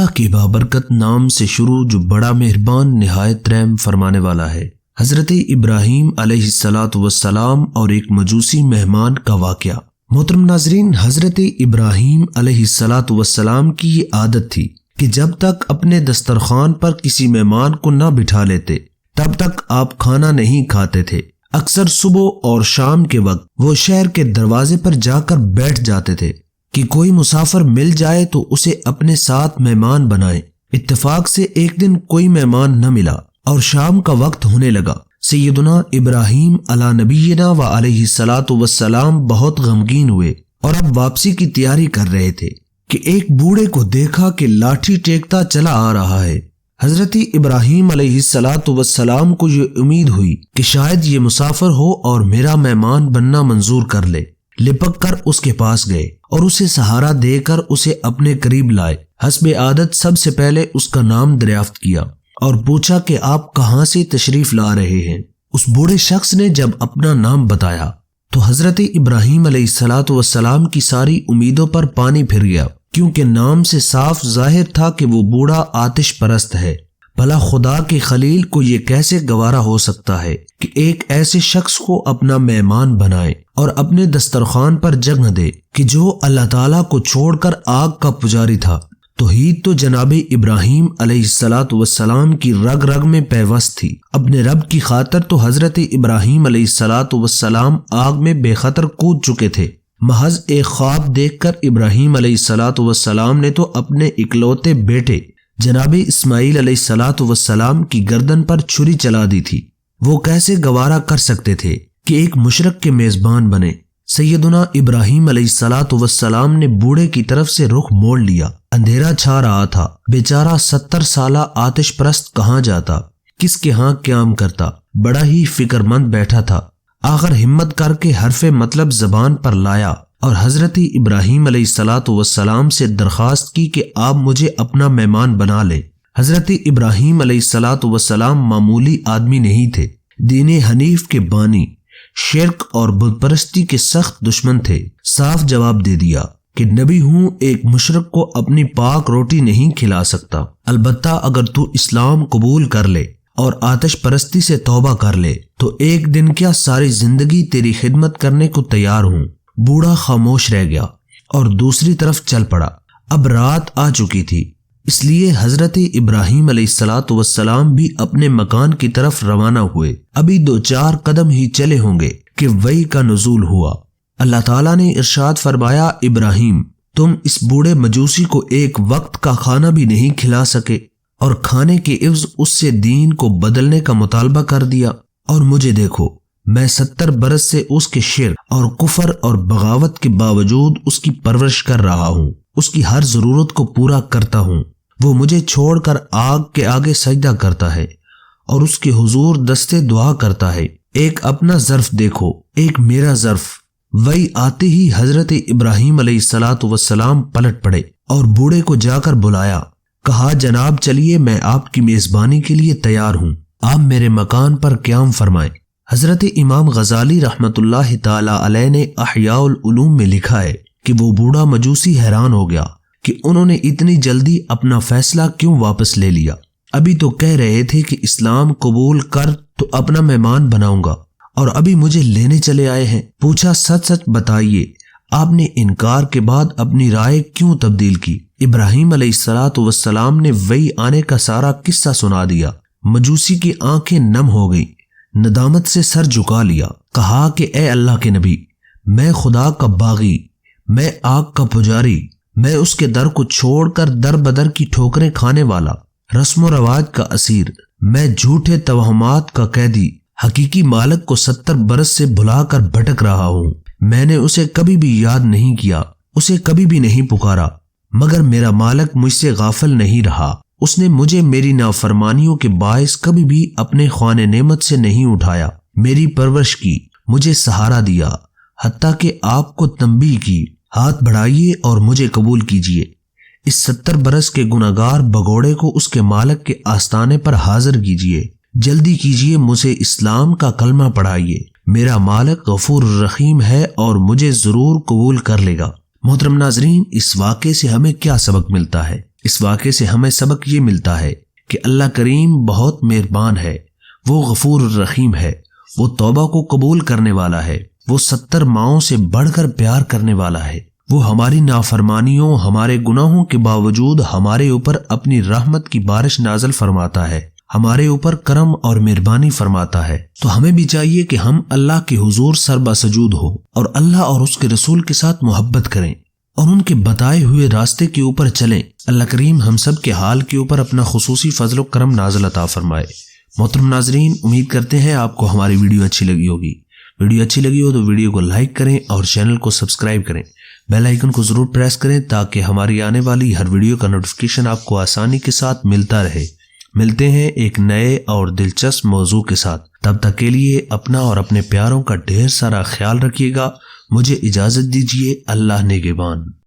اللہ کے بابرکت نام سے شروع جو بڑا مہربان نہایت رحم فرمانے والا ہے۔ حضرت ابراہیم علیہ السلام اور ایک مجوسی مہمان کا واقعہ۔ محترم ناظرین، حضرت ابراہیم علیہ السلام کی یہ عادت تھی کہ جب تک اپنے دسترخوان پر کسی مہمان کو نہ بٹھا لیتے تب تک آپ کھانا نہیں کھاتے تھے۔ اکثر صبح اور شام کے وقت وہ شہر کے دروازے پر جا کر بیٹھ جاتے تھے کہ کوئی مسافر مل جائے تو اسے اپنے ساتھ مہمان بنائے۔ اتفاق سے ایک دن کوئی مہمان نہ ملا اور شام کا وقت ہونے لگا۔ سیدنا ابراہیم علی نبینا و علیہ السلام بہت غمگین ہوئے اور اب واپسی کی تیاری کر رہے تھے کہ ایک بوڑھے کو دیکھا کہ لاٹھی ٹیکتا چلا آ رہا ہے۔ حضرت ابراہیم علیہ السلام کو یہ امید ہوئی کہ شاید یہ مسافر ہو اور میرا مہمان بننا منظور کر لے۔ لپک کر اس کے پاس گئے اور اسے سہارا دے کر اسے اپنے قریب لائے۔ حسب عادت سب سے پہلے اس کا نام دریافت کیا اور پوچھا کہ آپ کہاں سے تشریف لا رہے ہیں۔ اس بوڑھے شخص نے جب اپنا نام بتایا تو حضرت ابراہیم علیہ السلام کی ساری امیدوں پر پانی پھر گیا، کیونکہ نام سے صاف ظاہر تھا کہ وہ بوڑھا آتش پرست ہے۔ بھلا خدا کے خلیل کو یہ کیسے گوارا ہو سکتا ہے کہ ایک ایسے شخص کو اپنا مہمان بنائے اور اپنے دسترخوان پر جگہ دے کہ جو اللہ تعالیٰ کو چھوڑ کر آگ کا پجاری تھا۔ توحید تو جناب ابراہیم علیہ السلام کی رگ رگ میں پیوست تھی۔ اپنے رب کی خاطر تو حضرت ابراہیم علیہ السلام آگ میں بے خطر کود چکے تھے۔ محض ایک خواب دیکھ کر ابراہیم علیہ السلام نے تو اپنے اکلوتے بیٹے جناب اسماعیل علیہ السلام کی گردن پر چھری چلا دی تھی۔ وہ کیسے گوارا کر سکتے تھے کہ ایک مشرک کے میزبان بنے؟ سیدنا ابراہیم علیہ السلام نے بوڑھے کی طرف سے رخ موڑ لیا۔ اندھیرا چھا رہا تھا۔ بیچارہ 70 سالہ آتش پرست کہاں جاتا، کس کے ہاں قیام کرتا؟ بڑا ہی فکر مند بیٹھا تھا۔ آخر ہمت کر کے حرف مطلب زبان پر لایا اور حضرت ابراہیم علیہ السلام سے درخواست کی کہ آپ مجھے اپنا مہمان بنا لیں۔ حضرت ابراہیم علیہ السلام معمولی آدمی نہیں تھے، دین حنیف کے بانی، شرک اور بت پرستی کے سخت دشمن تھے۔ صاف جواب دے دیا کہ نبی ہوں، ایک مشرک کو اپنی پاک روٹی نہیں کھلا سکتا، البتہ اگر تو اسلام قبول کر لے اور آتش پرستی سے توبہ کر لے تو ایک دن کیا ساری زندگی تیری خدمت کرنے کو تیار ہوں۔ بوڑھا خاموش رہ گیا اور دوسری طرف چل پڑا۔ اب رات آ چکی تھی، اس لیے حضرت ابراہیم علیہ السلام بھی اپنے مکان کی طرف روانہ ہوئے۔ ابھی 2-4 قدم ہی چلے ہوں گے کہ وحی کا نزول ہوا۔ اللہ تعالیٰ نے ارشاد فرمایا، ابراہیم تم اس بوڑھے مجوسی کو ایک وقت کا کھانا بھی نہیں کھلا سکے اور کھانے کے عوض اس سے دین کو بدلنے کا مطالبہ کر دیا، اور مجھے دیکھو، میں 70 برس سے اس کے شرک اور کفر اور بغاوت کے باوجود اس کی پرورش کر رہا ہوں، اس کی ہر ضرورت کو پورا کرتا ہوں۔ وہ مجھے چھوڑ کر آگ کے آگے سجدہ کرتا ہے اور اس کے حضور دستے دعا کرتا ہے۔ ایک اپنا ظرف دیکھو، ایک میرا ظرف۔ وہی آتے ہی حضرت ابراہیم علیہ السلام پلٹ پڑے اور بوڑھے کو جا کر بلایا۔ کہا، جناب چلیے، میں آپ کی میزبانی کے لیے تیار ہوں، آپ میرے مکان پر قیام فرمائیں۔ حضرت امام غزالی رحمت اللہ تعالی علیہ نے احیاء العلوم میں لکھا ہے کہ وہ بوڑھا مجوسی حیران ہو گیا کہ انہوں نے اتنی جلدی اپنا فیصلہ کیوں واپس لے لیا۔ ابھی تو کہہ رہے تھے کہ اسلام قبول کر تو اپنا مہمان بناؤں گا، اور ابھی مجھے لینے چلے آئے ہیں۔ پوچھا، سچ سچ بتائیے، آپ نے انکار کے بعد اپنی رائے کیوں تبدیل کی؟ ابراہیم علیہ السلام نے وہی آنے کا سارا قصہ سنا دیا۔ مجوسی کی آنکھیں نم ہو گئی، ندامت سے سر جھکا لیا۔ کہا کہ اے اللہ کے نبی، میں خدا کا باغی، میں آگ کا پجاری، میں اس کے در کو چھوڑ کر در بدر کی ٹھوکریں کھانے والا، رسم و رواج کا اسیر، میں جھوٹے توہمات کا قیدی، حقیقی مالک کو 70 برس سے بھلا کر بھٹک رہا ہوں۔ میں نے اسے کبھی بھی یاد نہیں کیا، اسے کبھی بھی نہیں پکارا، مگر میرا مالک مجھ سے غافل نہیں رہا۔ اس نے مجھے میری نافرمانیوں کے باعث کبھی بھی اپنے خوان نعمت سے نہیں اٹھایا، میری پرورش کی، مجھے سہارا دیا، حتیٰ کہ آپ کو تنبیہ کی، ہاتھ بڑھائیے اور مجھے قبول کیجیے۔ اس 70 برس کے گناہگار بگوڑے کو اس کے مالک کے آستانے پر حاضر کیجیے، جلدی کیجیے، مجھے اسلام کا کلمہ پڑھائیے، میرا مالک غفور الرحیم ہے اور مجھے ضرور قبول کر لے گا۔ محترم ناظرین، اس واقعے سے ہمیں کیا سبق ملتا ہے؟ اس واقعے سے ہمیں سبق یہ ملتا ہے کہ اللہ کریم بہت مہربان ہے، وہ غفور الرحیم ہے، وہ توبہ کو قبول کرنے والا ہے، وہ 70 ماؤں سے بڑھ کر پیار کرنے والا ہے، وہ ہماری نافرمانیوں، ہمارے گناہوں کے باوجود ہمارے اوپر اپنی رحمت کی بارش نازل فرماتا ہے، ہمارے اوپر کرم اور مہربانی فرماتا ہے۔ تو ہمیں بھی چاہیے کہ ہم اللہ کے حضور سربا سجود ہو اور اللہ اور اس کے رسول کے ساتھ محبت کریں اور ان کے بتائے ہوئے راستے کے اوپر چلیں۔ اللہ کریم ہم سب کے حال کے اوپر اپنا خصوصی فضل و کرم نازل عطا فرمائے۔ محترم ناظرین، امید کرتے ہیں آپ کو ہماری ویڈیو اچھی لگی ہوگی۔ ویڈیو اچھی لگی ہو تو ویڈیو کو لائک کریں اور چینل کو سبسکرائب کریں، بیل آئیکن کو ضرور پریس کریں تاکہ ہماری آنے والی ہر ویڈیو کا نوٹیفیکیشن آپ کو آسانی کے ساتھ ملتا رہے۔ ملتے ہیں ایک نئے اور دلچسپ موضوع کے ساتھ، تب تک کے لیے اپنا اور اپنے پیاروں کا ڈھیر سارا خیال رکھیے گا۔ مجھے اجازت دیجیے، اللہ نگہبان۔